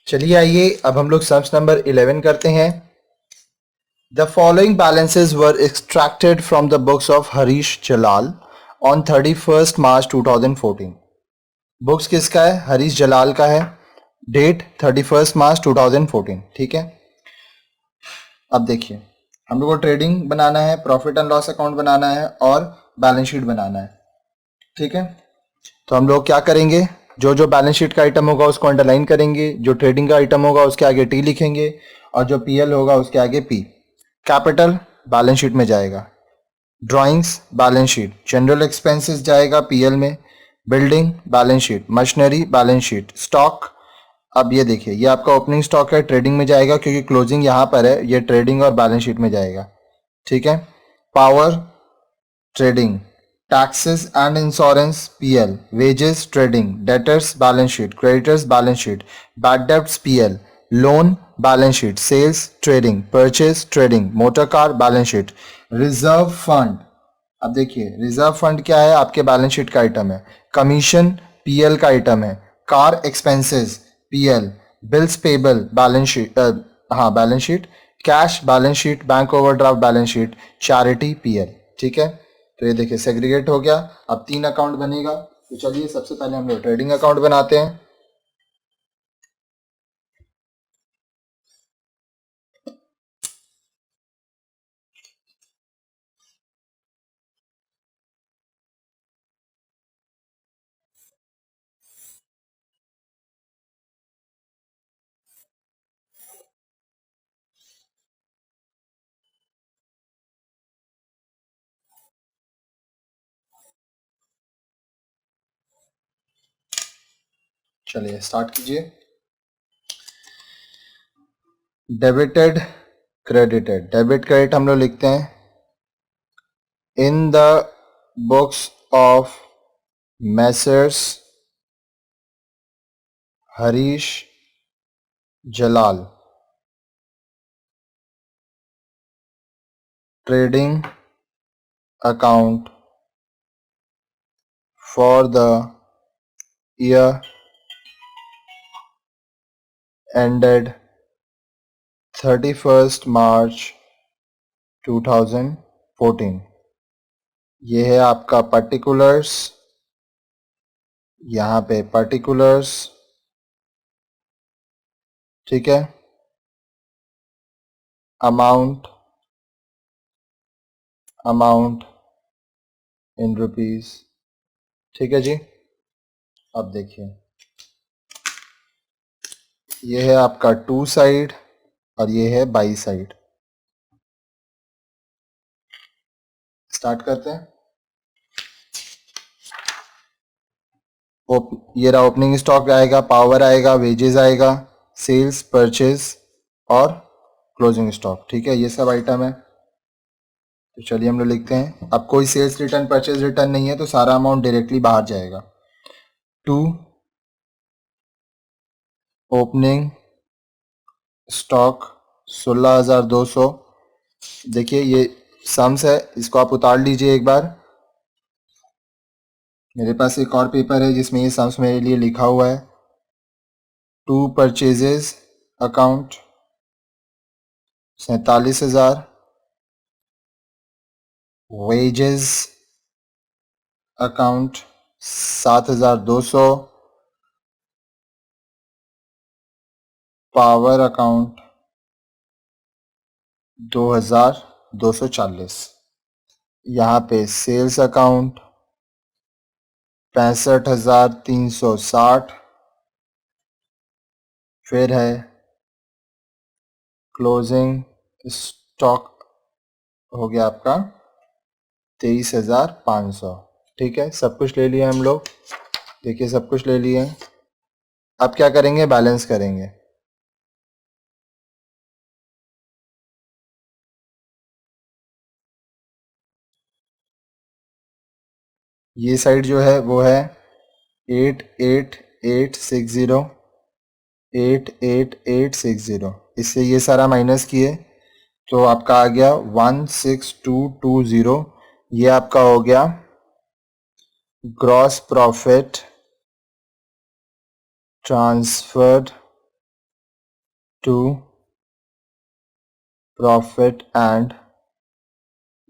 चलिए आइए अब हम लोग सम्स नंबर 11 करते हैं। The following balances were extracted from the books of Harish Jalal on 31 March 2014। Books किसका है? हरीश जलाल का है। डेट 31 मार्च 2014। ठीक है, अब देखिए हम लोग को ट्रेडिंग बनाना है, प्रॉफिट एंड लॉस अकाउंट बनाना है और बैलेंस शीट बनाना है। ठीक है, तो हम लोग क्या करेंगे, जो जो बैलेंस शीट का आइटम होगा उसको अंडरलाइन करेंगे, जो ट्रेडिंग का आइटम होगा उसके आगे टी लिखेंगे और जो पीएल होगा उसके आगे पी। कैपिटल बैलेंस शीट में जाएगा, drawings balance sheet, general expenses जाएगा पीएल में, building balance sheet, machinery balance sheet, stock. अब ये देखिए ये आपका ओपनिंग स्टॉक है, ट्रेडिंग में जाएगा क्योंकि क्लोजिंग यहाँ पर है, ये ट्रेडिंग और बैलेंस शीट में जाएगा। ठीक है, power trading, taxes and insurance PL, wages trading, debtors balance sheet, creditors balance sheet, bad debts PL, loan balance sheet, sales trading, purchase trading, motor car balance sheet, reserve fund। अब देखिए reserve fund क्या है, आपके balance sheet का item है। Commission PL का item है, car expenses PL, bills payable balance sheet, हाँ balance sheet, cash balance sheet, bank overdraft balance sheet, charity PL. ठीक है, तो ये देखिए सेग्रीगेट हो गया। अब 3 अकाउंट बनेगा, तो चलिए सबसे पहले हम लोग ट्रेडिंग अकाउंट बनाते हैं। चलिए स्टार्ट कीजिए। डेबिटेड क्रेडिटेड, डेबिट क्रेडिट हम लोग लिखते हैं in the books of Messrs Harish Jalal trading account for the year ended 31 मार्च 2014। ये है आपका पर्टिकुलर्स, यहाँ पे पर्टिकुलर्स। ठीक है, अमाउंट अमाउंट इन रुपीस। ठीक है जी, अब देखिए ये है आपका टू साइड और ये है बाई साइड। स्टार्ट करते हैं। ये रहा ओपनिंग स्टॉक आएगा, पावर आएगा, वेजेस आएगा, सेल्स परचेज और क्लोजिंग स्टॉक। ठीक है, ये सब आइटम है। तो चलिए हम लोग लिखते हैं। अब कोई सेल्स रिटर्न परचेज रिटर्न नहीं है तो सारा अमाउंट डायरेक्टली बाहर जाएगा। To opening stock 16,200। देखिए ये सम्स है, इसको आप उतार लीजिए एक बार। मेरे पास एक और पेपर है जिसमें ये सम्स मेरे लिए लिखा हुआ है। To purchases account 47,000, wages account 7,200, power account 2,240। यहाँ पे सेल्स अकाउंट 65,360। फिर है क्लोजिंग स्टॉक हो गया आपका 23,500। ठीक है, सब कुछ ले लिया हम लोग। देखिए सब कुछ ले लिए। अब क्या करेंगे, बैलेंस करेंगे। ये साइड जो है वो है 88860, 88860। इससे ये सारा माइनस किए तो आपका आ गया 16220। ये आपका हो गया gross profit transferred to profit and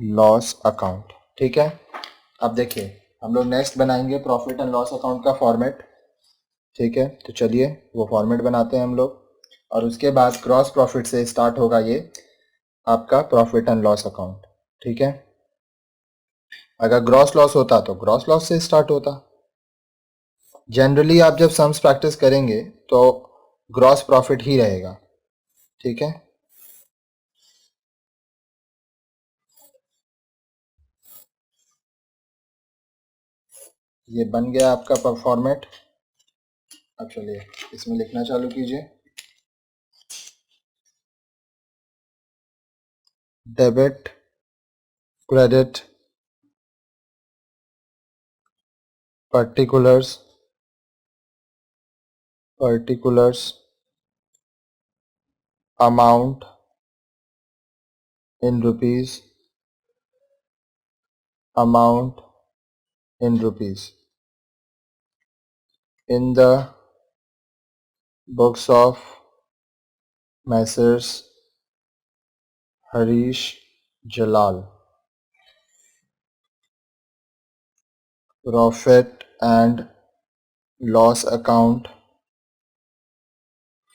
loss account. ठीक है, अब देखिए हम लोग नेक्स्ट बनाएंगे प्रॉफिट एंड लॉस अकाउंट का फॉर्मेट। ठीक है, तो चलिए वो फॉर्मेट बनाते हैं हम लोग, और उसके बाद क्रॉस प्रॉफिट से स्टार्ट होगा ये आपका प्रॉफिट एंड लॉस अकाउंट। ठीक है, अगर ग्रॉस लॉस होता तो ग्रॉस लॉस से स्टार्ट होता। जनरली आप जब सम्स प्रैक्टिस करेंगे तो ग्रॉस प्रॉफिट ही रहेगा। ठीक है, ये बन गया आपका फॉर्मेट। अब चलिए इसमें लिखना चालू कीजिए। Debit, credit, particulars, amount in rupees, amount in rupees in the books of Messrs. Harish Jalal. Profit and loss account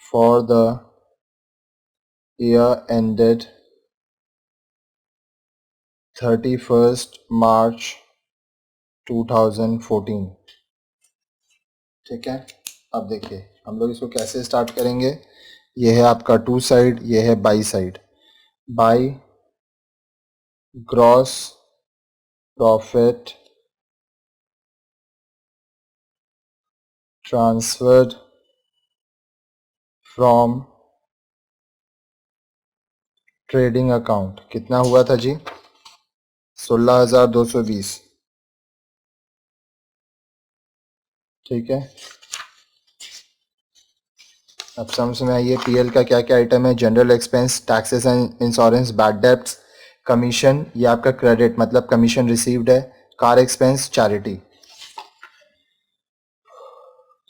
for the year ended 31st March 2014। ठीक है, अब देखिए हम लोग इसको कैसे स्टार्ट करेंगे। ये है आपका टू साइड, ये है by side. By gross profit transferred from trading account कितना हुआ था जी? 16,220। ठीक है, अब समझ में आइए पीएल का क्या क्या आइटम है। General expense, taxes and insurance, bad debts, commission, ये आपका क्रेडिट मतलब कमीशन रिसीव्ड है, कार एक्सपेंस, चैरिटी।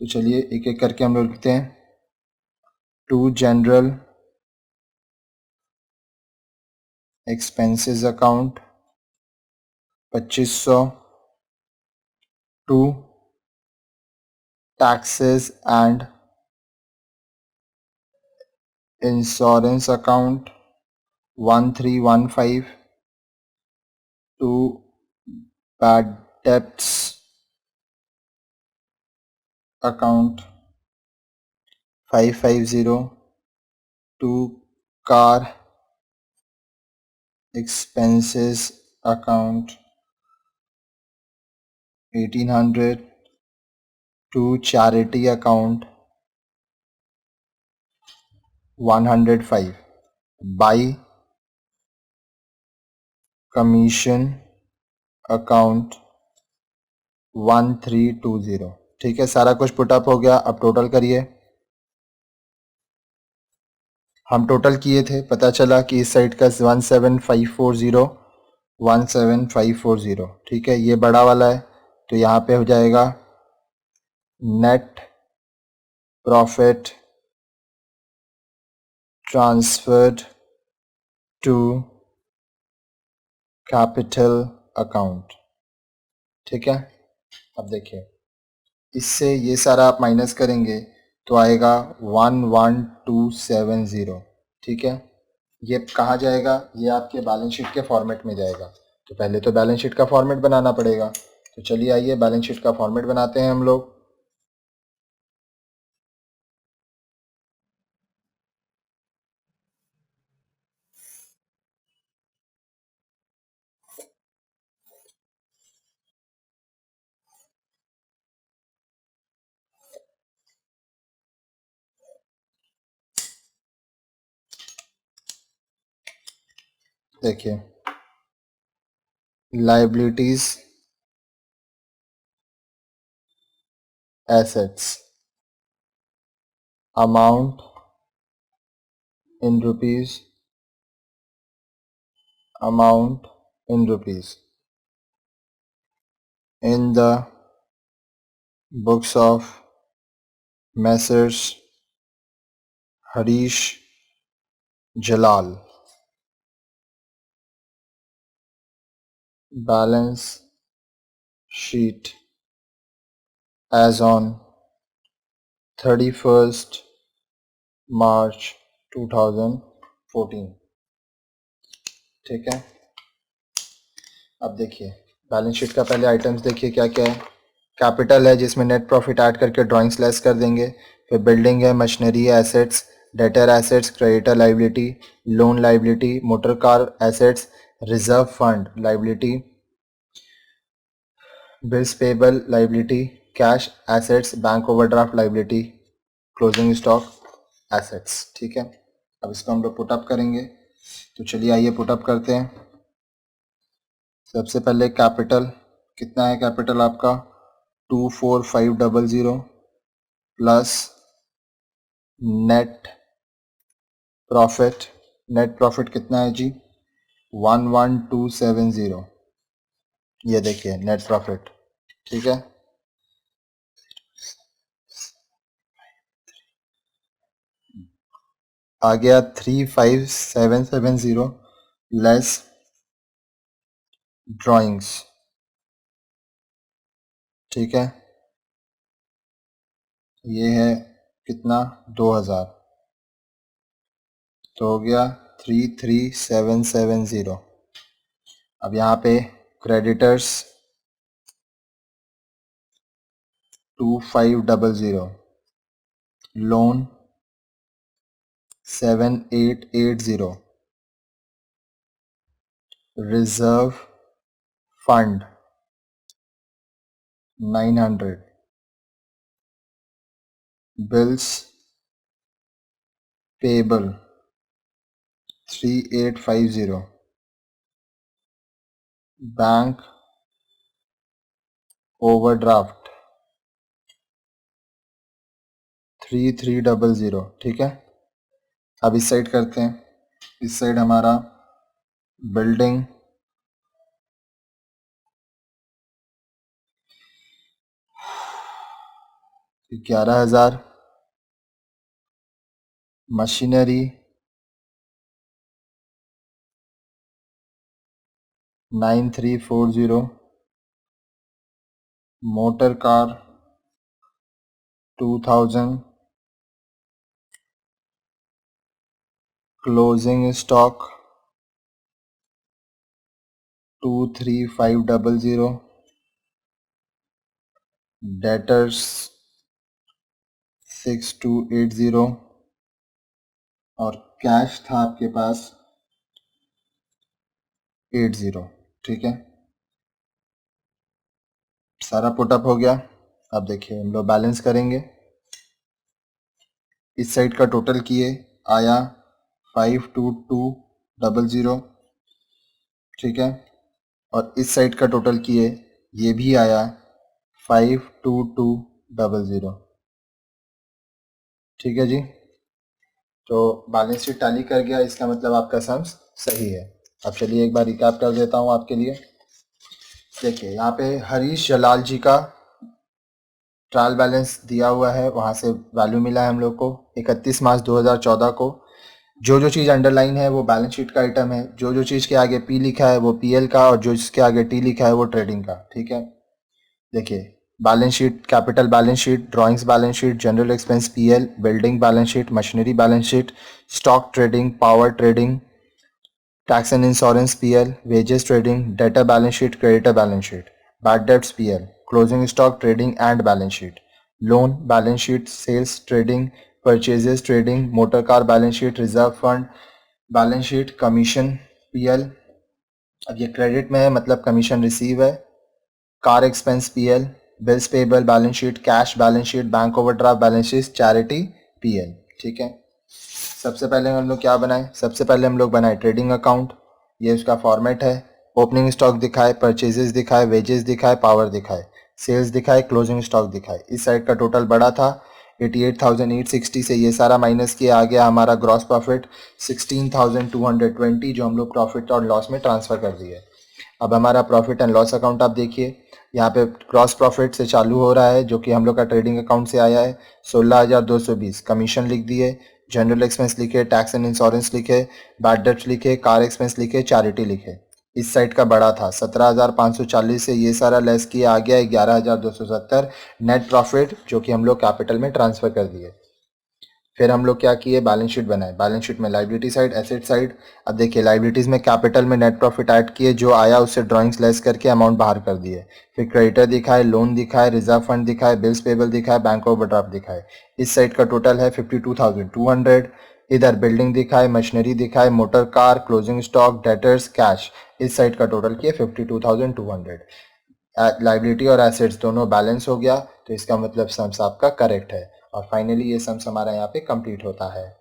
तो चलिए एक एक करके हम लोग लिखते हैं। To general expenses account 2500, to taxes and insurance account 1315, to bad debts account 550, to car expenses account 1800, to charity account 105, by commission account 1320। ठीक है, सारा कुछ पुटअप हो गया। अब टोटल करिए। हम टोटल किए थे, पता चला कि इस साइड का 17540, 17540। ठीक है, ये बड़ा वाला है तो यहाँ पे हो जाएगा net profit transferred to capital account. ठीक है, अब देखिए इससे ये सारा आप माइनस करेंगे तो आएगा 11270। ठीक है, ये कहाँ जाएगा? ये आपके बैलेंस शीट के फॉर्मेट में जाएगा। तो पहले तो बैलेंस शीट का फॉर्मेट बनाना पड़ेगा। तो चलिए आइए बैलेंस शीट का फॉर्मेट बनाते हैं हम लोग। देखिए liabilities, assets, amount in rupees, amount in rupees in the books of Messrs. Harish Jalal, balance sheet as on 31st March 2014। ठीक है, अब देखिए बैलेंस शीट का पहले आइटम्स देखिए क्या क्या है। कैपिटल है जिसमें नेट प्रॉफिट ऐड करके ड्राइंग्स लेस कर देंगे। फिर बिल्डिंग है, मशीनरी है, assets, debtor assets, creditor liability, loan liability, motor car assets, reserve fund liability, bills payable liability, cash assets, bank overdraft liability, closing stock assets. ठीक है, अब इसको हम लोग पुटअप करेंगे। तो चलिए आइए पुटअप करते हैं। सबसे पहले कैपिटल कितना है, कैपिटल आपका 24500 plus net profit. Net profit कितना है जी, 11270। ये देखिए नेट प्रॉफिट। ठीक है, आ गया 35770 लेस ड्राइंग्स। ठीक है, ये है कितना 2000, तो हो गया 33770। अब यहाँ पे creditors 2500, loan 7880, reserve fund 900, bills payable 3850, bank overdraft 3300। ठीक है, अब इस साइड करते हैं। इस साइड हमारा building 11000, machinery 9340, motor car 2000, closing stock 23500, debtors 6280 और कैश था आपके पास 80। ठीक है, सारा पुटअप हो गया। अब देखिए हम लोग बैलेंस करेंगे। इस साइड का टोटल किए आया 52200। ठीक है, और इस साइड का टोटल किए ये भी आया 52200। ठीक है जी, तो बैलेंस शीट टैली कर गया, इसका मतलब आपका सम्स सही है। अब चलिए एक बार रिकैप कर देता हूँ आपके लिए। देखिए यहाँ पे हरीश जलाल जी का ट्रायल बैलेंस दिया हुआ है, वहाँ से वैल्यू मिला है हम लोग को 31 मार्च 2014 को। जो जो चीज़ अंडरलाइन है वो बैलेंस शीट का आइटम है, जो जो चीज़ के आगे पी लिखा है वो पीएल का, और जो इसके आगे टी लिखा है वो ट्रेडिंग का। ठीक है, देखिए balance sheet, capital balance sheet, drawings balance sheet, general expense PL, building balance sheet, machinery balance sheet, stock trading, power trading, tax and insurance PL, wages trading, debtor balance sheet, creditor balance sheet, bad debts PL, closing stock trading and balance sheet, loan balance sheet, sales trading, purchases trading, motor car balance sheet, reserve fund balance sheet, commission PL. अब ये credit में है मतलब commission receive है, car expense PL, bills payable balance sheet, cash balance sheet, bank overdraft balance sheet, charity PL. ठीक है, सबसे पहले हम लोग क्या बनाए, सबसे पहले हम लोग बनाए ट्रेडिंग अकाउंट। ये उसका फॉर्मेट है, ओपनिंग स्टॉक दिखाए, परचेजेस दिखाए, वेजेस दिखाए, पावर दिखाए, सेल्स दिखाए, क्लोजिंग स्टॉक दिखाए। इस साइड का टोटल बड़ा था 88,860 से ये सारा माइनस किया, आ गया हमारा ग्रॉस प्रॉफिट 16,220 जो हम लोग प्रॉफिट और लॉस में ट्रांसफ़र कर दिए। अब हमारा प्रॉफिट एंड लॉस अकाउंट आप देखिए, यहाँ पे ग्रॉस प्रॉफिट से चालू हो रहा है जो कि हम लोग का ट्रेडिंग अकाउंट से आया है 16,220, कमीशन लिख दिए, जनरल एक्सपेंस लिखे, टैक्स एंड इंश्योरेंस लिखे, बैड डेट्स लिखे, कार एक्सपेंस लिखे, चैरिटी लिखे। इस साइड का बड़ा था 17,540 से ये सारा लेस किया, आ गया 11,270 नेट प्रॉफिट, जो कि हम लोग कैपिटल में ट्रांसफर कर दिए। फिर हम लोग क्या किए, बैलेंस शीट बनाए। बैलेंस शीट में लाइबिलिटी साइड, एसेट साइड। अब देखिए लाइबिलिटीज में कैपिटल में नेट प्रॉफिट ऐड किए, जो आया उससे ड्राइंग्स लेस करके अमाउंट बाहर कर दिए। फिर क्रेडिटर दिखाए, लोन दिखाए, रिजर्व फंड दिखाए, बिल्स पेबल दिखाए, बैंक ओवरड्राफ्ट दिखाए। इस साइड का टोटल है 52,200। इधर बिल्डिंग दिखाए, मशीनरी दिखाए, motor car, closing stock, debtors, cash. इस साइड का टोटल किया 52,200। लाइबिलिटी और एसेट्स दोनों बैलेंस हो गया, तो इसका मतलब सम्स आपका करेक्ट है। और फाइनली ये सम्स हमारा यहाँ पे कंप्लीट होता है।